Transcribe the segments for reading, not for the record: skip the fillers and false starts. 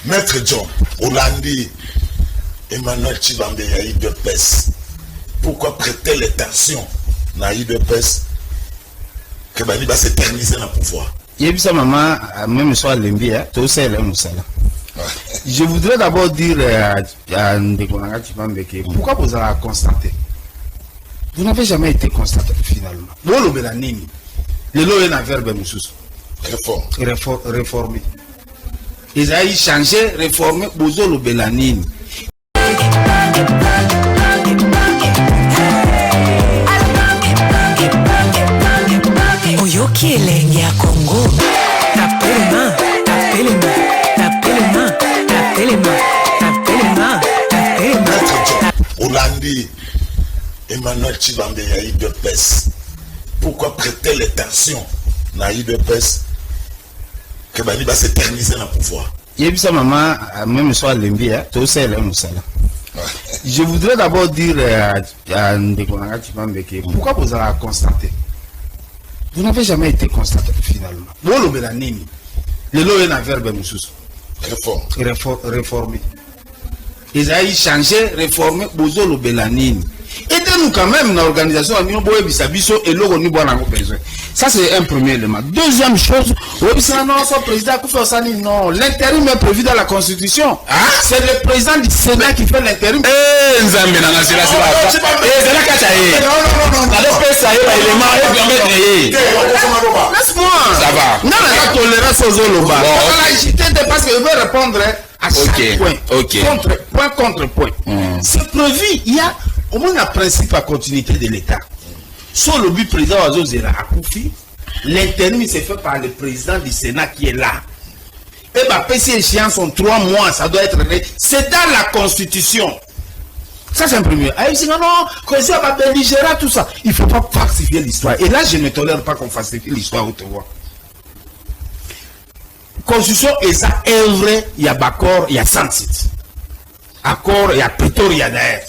Maître John, Hollandi, Emmanuel Tshibambe, Yaïd de PES. Pourquoi prêter les tensions dans Yaïd de PES que Bani va s'éterniser dans le pouvoir? Je voudrais d'abord dire à Ndekonanga Tshibambe que pourquoi vous avez constaté? Vous n'avez jamais été constaté finalement. Vous avez dit le lot est un verbe réformer. Ils ont changé, réformer, vous avez dit Oyoki elenge ya Congo. Tapelema, tapelema, tapelema, tapelema, tapelema, tapelema. Hollandi, Emmanuel Tshibambe, Yaïd de PES. Pourquoi prêter les tensions dans Yaïd de PES que Bani va s'éterniser dans le pouvoir? Je voudrais d'abord dire à Ndekonanga Tshibambe que pourquoi vous avez constaté? Vous n'avez jamais été constaté finalement. Vous avez dit le lot est un verbe réformer. Ils ont changé, réformer, vous avez dit aidez-nous quand même dans l'organisation et besoin. Ça c'est un premier élément. Deuxième chose, non, l'intérim est prévu dans la Constitution. C'est le président du Sénat qui fait l'intérim. Laisse-moi. Ça va. Non, la tolérance aux Zoloba. Parce que je vais répondre à chaque point. Point contre point. C'est prévu. Il y a au moins un principe à continuité de l'État. Sur le but président Azozera Akoufi, l'intérim s'est fait par le président du Sénat qui est là. Et bah, PC échéance sont 3 mois, ça doit être réglé. C'est dans la Constitution. Ça c'est un premier. Ah, ils disent non, Cohésion va belligérer tout ça. Il ne faut pas falsifier l'histoire. Et là, je ne tolère pas qu'on falsifie l'histoire au devoir. Constitution, et ça, œuvre, il y a Bakor, il y a Sansit. Accord, il y a Pretoria d'ailleurs.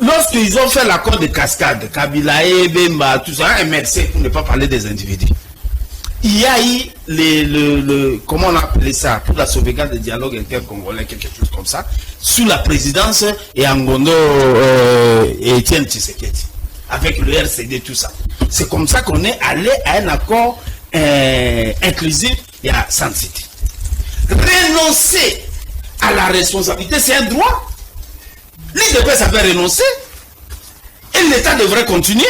Lorsqu'ils ont fait l'accord de cascade, Kabila, Bemba, tout ça, MRC, pour ne pas parler des individus, il y a eu comment on appelait ça, pour la sauvegarde du dialogue inter-congolais, quelque chose comme ça, sous la présidence et Angondo et Etienne Tshisekedi, avec le RCD, tout ça. C'est comme ça qu'on est allé à un accord inclusif et à Saint-City. Renoncer à la responsabilité, c'est un droit. L'IDPS avait renoncé et l'État devrait continuer.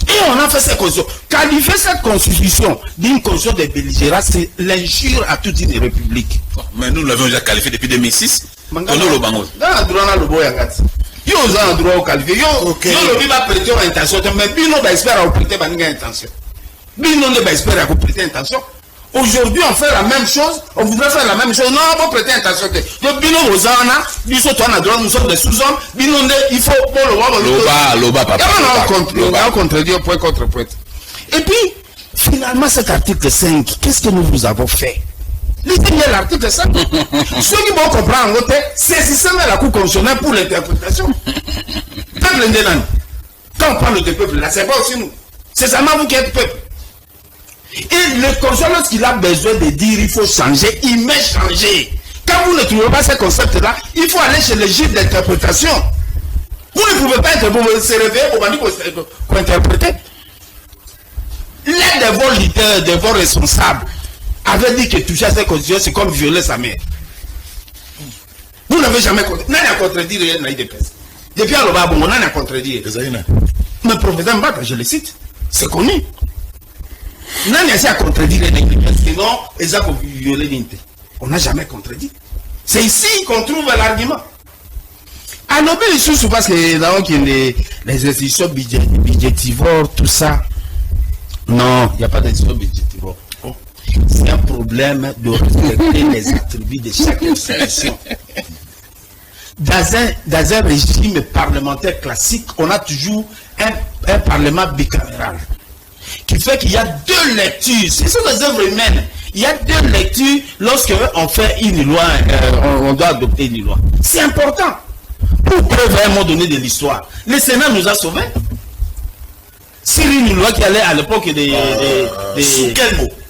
Et on a fait cette constitution. Qualifier cette constitution d'une constitution de belligérants, c'est l'injure à toute une république. Mais nous l'avons déjà qualifié depuis 2006. On a le bango. Dans le droit, le boy Yangati. Yo a un droit au qualifié. Yo le vivre prêter en intention. Mais Bino va espérer à prêter une intention. Bino ne va espérer à prêter intention. Aujourd'hui, on fait la même chose, on voudrait faire la même chose. Non, on va prêter attention. Donc, Bino Rosana, Biso Toana droit, nous sommes des sous-hommes. Bino, il faut pour le voir. Loba, papa. On a contredit point contre point. Et puis, finalement, cet article 5, qu'est-ce que nous vous avons fait? Lisez bien l'article 5. Ceux qui vont comprendre, saisissez la Cour constitutionnelle pour l'interprétation. Peuple indénan. Quand on parle de peuple, là, c'est pas aussi nous. C'est seulement vous qui êtes peuple. Et le conseil, lorsqu'il a besoin de dire il faut changer, il met changer. Quand vous ne trouvez pas ce concept-là, il faut aller chez le juge d'interprétation. Vous ne pouvez pas se réveiller pour interpréter. L'un de vos leaders, de vos responsables, avait dit que toucher à cette constitution, c'est comme violer sa mère. Vous n'avez jamais contredit. N'a contredit rien dans l'IDPS. Depuis à l'Oba, on n'a contredit. Mais le professeur Mbata, je le cite, c'est connu. Nani a contredit les négligents, sinon ils ont violé l'unité. On n'a jamais contredit. C'est ici qu'on trouve l'argument. À l'objet sous parce que là les institutions budgétivores, tout ça. Non, il n'y a pas d'institution budgétivore. C'est un problème de respecter les attributs de chaque institution. Dans un régime parlementaire classique, on a toujours un parlement bicaméral. Qui fait qu'il y a 2 lectures. Ce sont des œuvres humaines. Il y a 2 lectures lorsque on fait une loi, on doit adopter une loi. C'est important. Pour preuve à un moment donné de l'histoire. Le Sénat nous a sauvés. C'est une loi qui allait à l'époque des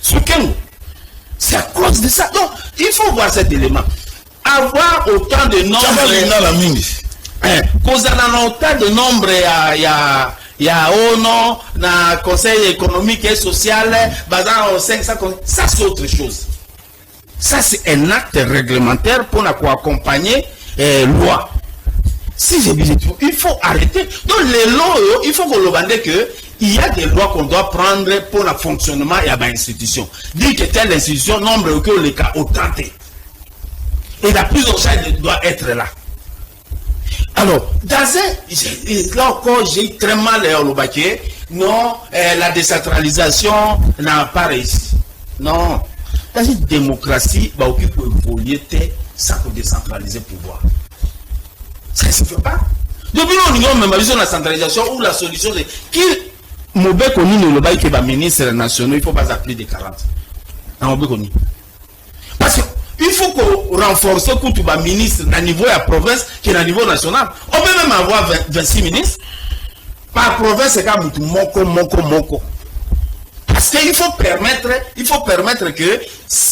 Soukengo. C'est à cause de ça. Donc, Il faut voir cet élément. Avoir autant de nombre... autant de nombre, il y a ONU, dans le Conseil économique et social, ça c'est autre chose. Ça c'est un acte réglementaire pour accompagner loi. Si j'ai dit, il faut arrêter. Donc les lois, il faut qu'on le vende que il y a des lois qu'on doit prendre pour le fonctionnement et à l'institution. Dire que telle institution, nombre que les cas autant. Et la prise en charge doit être là. Alors, là encore, j'ai très mal au baquet. Non, la décentralisation n'a pas réussi. Non. Dans une démocratie, bah, il faut évoluer sans décentraliser le pouvoir. Ça ne se fait pas. Depuis nous, même besoin de la centralisation ou la solution de qui Mobé connu le bail que les ministres nationaux, il ne faut pas appeler des 40. Parce qu'il faut qu'on renforce tout le ministre à niveau de la province qui est à niveau national. On peut même avoir 26 ministres. Par province, c'est comme moko. Parce qu'il faut permettre que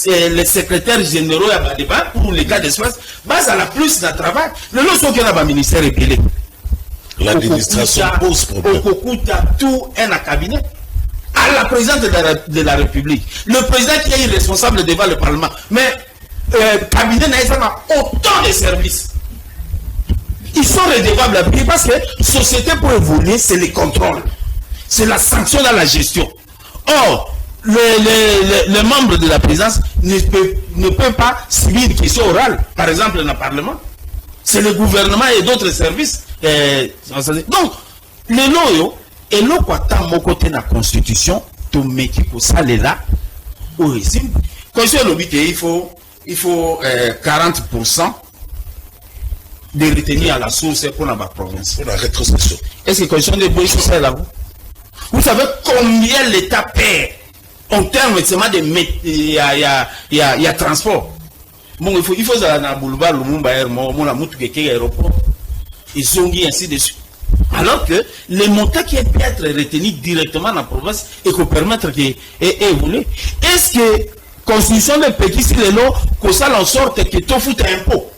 les secrétaires généraux à débat pour les cas d'espace basent à la plus de travail. Le lot qui est dans le ministère est pelé. L'administration pose problème. Tout est un cabinet. À la présidente de la République. Le président qui est responsable devant le Parlement. Mais le cabinet n'a pas autant de services. Ils sont redevables parce que la société pour évoluer, c'est les contrôles. C'est la sanction dans la gestion. Or, les membres de la présidence ne peuvent pas subir une question orale, par exemple dans le Parlement. C'est le gouvernement et d'autres services. Donc, les loyaux, et l'eau quoi tant mon côté de la Constitution, tout métier pour ça là, au régime. Quand je dis il faut 40% de retenir à la source pour la province. Pour la rétrocession. Est-ce que question de bruit social là vous savez combien l'État perd en termes de il y a transport. Bon, il faut ça dans le boulevard Lumumba aéroport. Ils ont dit ainsi de suite. Alors que les montants qui peuvent être retenus directement dans la province et qu'on permettre d'évoluer. Est-ce que la constitution de Pékin, c'est le lot, que ça en sorte que tout fout un impôt?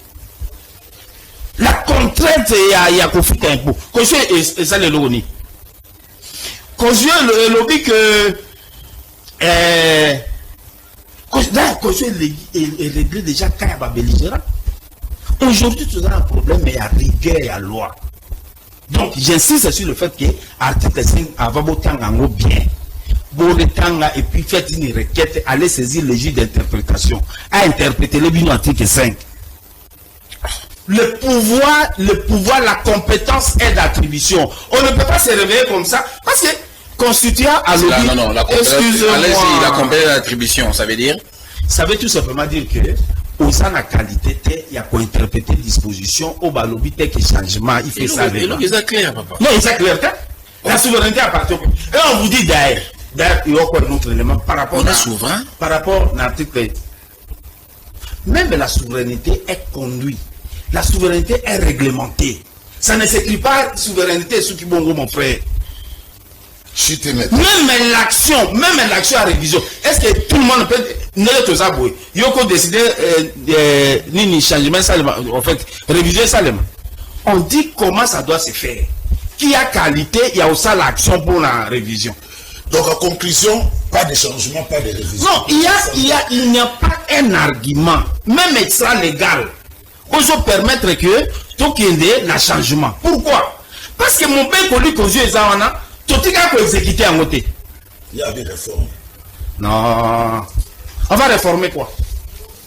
La contrainte, il y a qu'on fout un impôt. Et ça, le lot. Quand je lobby que quand je est réglé déjà quand il y a belligérant. Aujourd'hui, tu as un problème, mais il y a rigueur et il y a loi. Donc, j'insiste sur le fait que l'article 5 va bien. Et puis faites une requête, allez saisir le juge d'interprétation, à interpréter le bilan article 5. Le pouvoir, la compétence est d'attribution. On ne peut pas se réveiller comme ça, parce que constituant à l'objet. Non, allez-y, la compétence d'attribution, ça veut dire? Ça veut tout simplement dire que, au sein de la qualité, il y a pour interpréter disposition, au balobi, tel que changement, il fait ça avec. Il est clair, papa. Non, il est clair, la souveraineté appartient. Et on vous dit d'ailleurs, il y a encore un autre élément par rapport à l'article. Même la souveraineté est conduite. La souveraineté est réglementée. Ça ne s'écrit pas souveraineté, ce qui bon mon frère. Même l'action à révision. Est-ce que tout le monde peut ne le sabouer? Il y a décidé ni changement seulement, en fait, réviser seulement. On dit comment ça doit se faire. Qui a qualité, il y a aussi l'action pour la révision. Donc en conclusion, pas de changement, pas de révision. Non, il n'y a pas un argument, même extra légal, pour se permettre que tout qu'il y ait un changement. Pourquoi? Parce que mon père connu qu'aux yeux Zawana, tout le monde peut exécuter en côté. Il y a des réformes. Non. On va réformer quoi?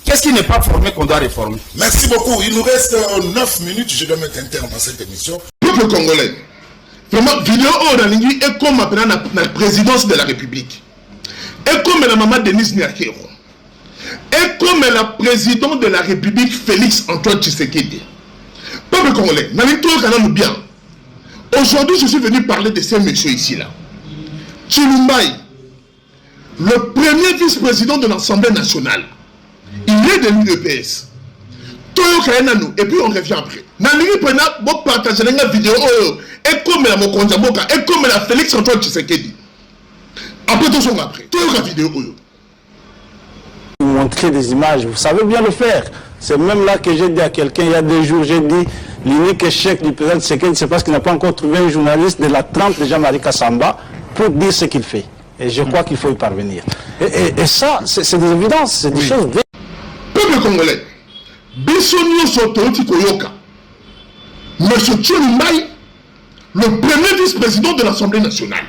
Qu'est-ce qui n'est pas formé qu'on doit réformer? Merci beaucoup. Il nous reste 9 minutes. Je dois mettre un terme à cette émission. Peuple congolais. Vraiment, vidéo Oraningui est comme maintenant la présidence de la République. Et comme la maman Denise Nyakero. Et comme la présidente de la République Félix Antoine Tshisekedi. Peuple congolais, nous bien. Aujourd'hui, je suis venu parler de ces messieurs ici-là. Chilumbaï, le premier vice-président de l'Assemblée nationale, il est de l'UDPS. Et puis on revient après. Nanini Pena, vous partagez la vidéo et comme la Mokonza Boka et comme la Félix Antoine Tshisekedi. Après tout ça après. Tout la vidéo. montrer des images. Vous savez bien le faire. C'est même là que j'ai dit à quelqu'un il y a 2 jours, j'ai dit l'unique échec du président Tshisekedi, c'est parce qu'il n'a pas encore trouvé un journaliste de la trempe de Jean-Marie Kassamba pour dire ce qu'il fait. Et je crois qu'il faut y parvenir. Et ça, c'est des évidences, c'est des choses... Peuple congolais, Bissonio Sototi Koyoka, M. Tchoulimbaï, le premier vice-président de l'Assemblée nationale.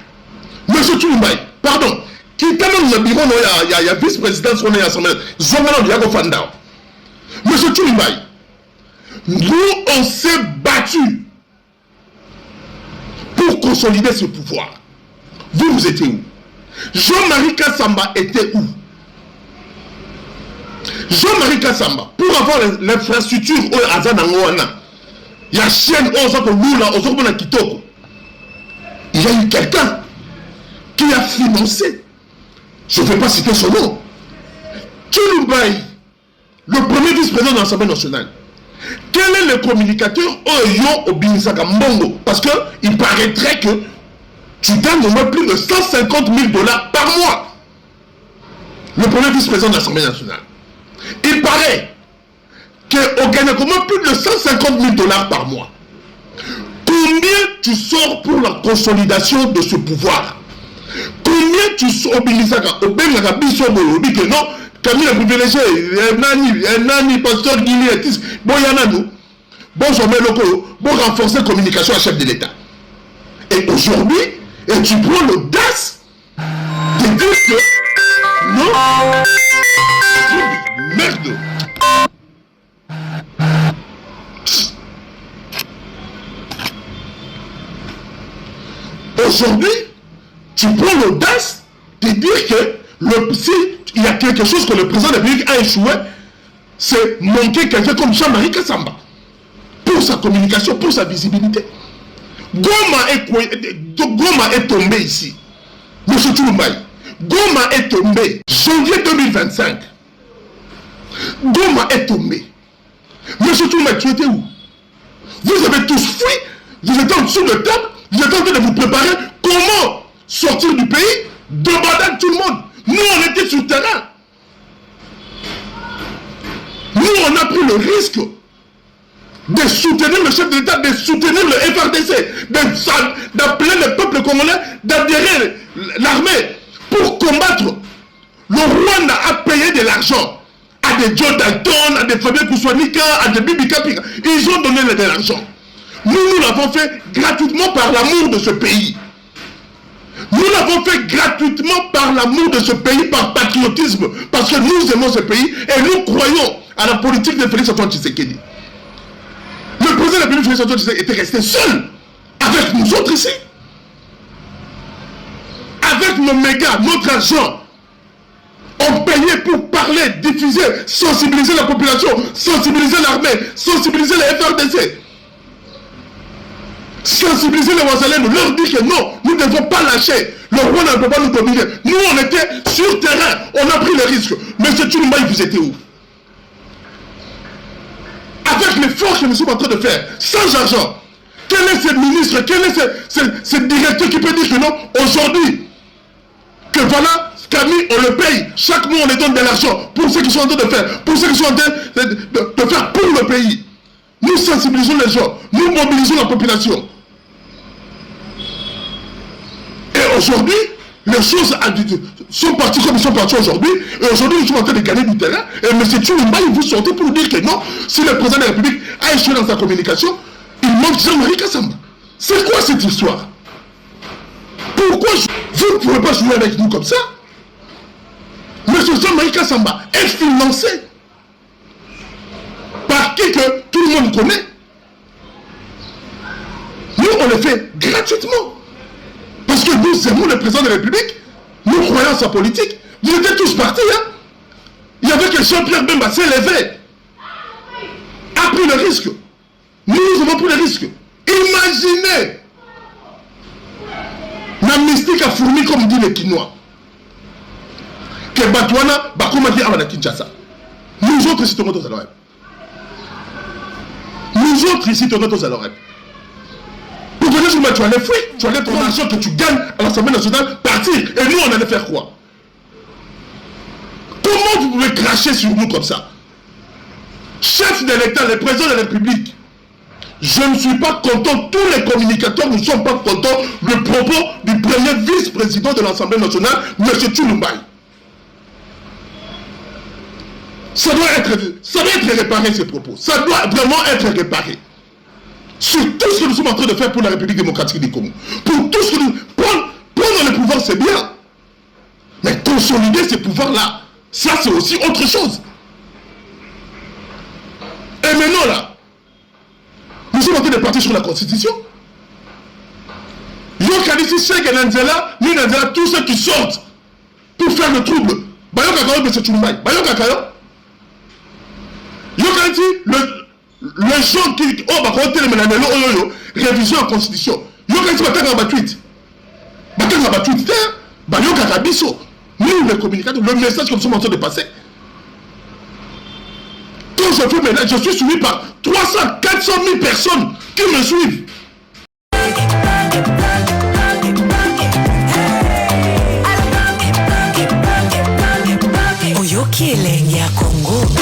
M. Tchoulimbaï, pardon, qui était dans le bureau, il y a vice-président de l'Assemblée nationale. M. Tchoulimbaï, nous, on s'est battu pour consolider ce pouvoir. Vous étiez où? Jean-Marie Kassamba était où? Jean-Marie Kassamba, pour avoir l'infrastructure au Azanangoana, il y a chaîne il y a eu quelqu'un qui a financé. Je ne vais pas citer son nom. Tchoulimbaï, le premier vice-président de l'Assemblée nationale. Quel est le communicateur au Binisaka Mbongo? Parce qu'il paraîtrait que tu gagnes au moins plus de 150 000 $ par mois. Le premier vice-président de l'Assemblée nationale. Il paraît qu'on gagne au moins plus de 150 000 $ par mois. Combien tu sors pour la consolidation de ce pouvoir? Combien tu sors au Binisaka, au Benga Bissongo, que non, Camille a privilégié, Nani, pasteur Guinée, Boyanano, bon sommet locaux, bon renforcer la communication à chef de l'État. Et aujourd'hui, et tu prends l'audace de dire que non, merde. Aujourd'hui, tu prends l'audace de dire que si il y a quelque chose que le président de la République a échoué, c'est manquer quelqu'un comme Jean-Marie Kassamba pour sa communication, pour sa visibilité. Goma est tombé ici. M. Tchoulimbaï, Goma est tombé janvier 2025. Goma est tombé. M. Tchoulimbaï, tu étais où? Vous avez tous fui, vous étiez en dessous de table, vous êtes en train de vous préparer comment sortir du pays, demander tout le monde. Nous, on était sur le terrain. Nous, on a pris le risque de soutenir le chef de l'État, de soutenir le FRDC, d'appeler le peuple congolais, d'adhérer l'armée pour combattre. Le Rwanda a payé de l'argent à des Joe Dalton, à des Fabien Kouswanika, à des Bibi Kapika. Ils ont donné de l'argent. Nous l'avons fait gratuitement par l'amour de ce pays. Nous l'avons fait gratuitement par l'amour de ce pays, par patriotisme, parce que nous aimons ce pays et nous croyons à la politique de Félix Antoine Tshisekedi. Le président de la République, Félix Antoine Tshisekedi, était resté seul avec nous autres ici. Avec nos mégas, notre argent. On payait pour parler, diffuser, sensibiliser la population, sensibiliser l'armée, sensibiliser les FRDC. Sensibiliser les Wazalènes, leur dire que non, nous ne devons pas lâcher. Le roi ne peut pas nous dominer. Nous, on était sur terrain, on a pris le risque. Mais ce Tchoulimbaï, vous étiez où? Avec l'effort que nous sommes en train de faire, sans argent, quel est ce ministre, quel est ce directeur qui peut dire que non, aujourd'hui, que voilà, Camille, on le paye, chaque mois on les donne de l'argent pour ce qu'ils sont en train de faire, pour ce qu'ils sont en train de faire pour le pays. Nous sensibilisons les gens, nous mobilisons la population. Et aujourd'hui, les choses sont parties comme ils sont parties aujourd'hui. Et aujourd'hui, nous sommes en train de gagner du terrain. Et M. Tchoulimbaï, vous sortez pour dire que non, si le président de la République a échoué dans sa communication, il manque Jean-Marie Kassamba. C'est quoi cette histoire? Pourquoi vous ne pouvez pas jouer avec nous comme ça? M. Jean-Marie Kassamba est financé par qui que tout le monde connaît. Nous, on le fait gratuitement. Parce que nous aimons le président de la République, nous croyons en sa politique. Vous étiez tous partis, hein? Il y avait que Jean-Pierre Bemba s'est levé, a pris le risque. Nous avons pris le risque. Imaginez la mystique a fourni comme dit les Quinois. Que Batouana, Bakoumaki Amana Kinshasa. Nous autres ici, Toronto Zalorep. Nous autres ici, Toronto Zalorep. Pour venir sur moi, tu allais fuir. Tu allais ton argent que tu gagnes à l'Assemblée nationale partir. Et nous, on allait faire quoi? Comment vous pouvez cracher sur nous comme ça? Chef de l'État, le président de la République, je ne suis pas content, tous les communicateurs ne sont pas contents le propos du premier vice-président de l'Assemblée nationale, M. Tshilumbai. Ça doit être réparé, ces propos. Ça doit vraiment être réparé. Sur tout ce que nous sommes en train de faire pour la République démocratique du Congo. Pour tout ce que nous... Prendre le pouvoir, c'est bien. Mais consolider ces pouvoirs-là, ça c'est aussi autre chose. Et maintenant là, nous sommes en train de partir sur la Constitution. Yokanisi, Cheikh et Nanzela, nous Nanzela, tous ceux qui sortent pour faire le trouble. Bayo Kakayo, M. Tshilumbai. Bayo Kakayo. Yokanisi, le gens qui... Oh, bah, quand on révision en Constitution. Yokanisi, Batanga Batwit. Batanga Batwit, Bayo Kakabiso. Nous, les communicateurs, le message que nous sommes en train de passer. Quand je fais maintenant, je suis suivi par 300, 400 000 personnes qui me suivent. Oyoki elengi ya Congo.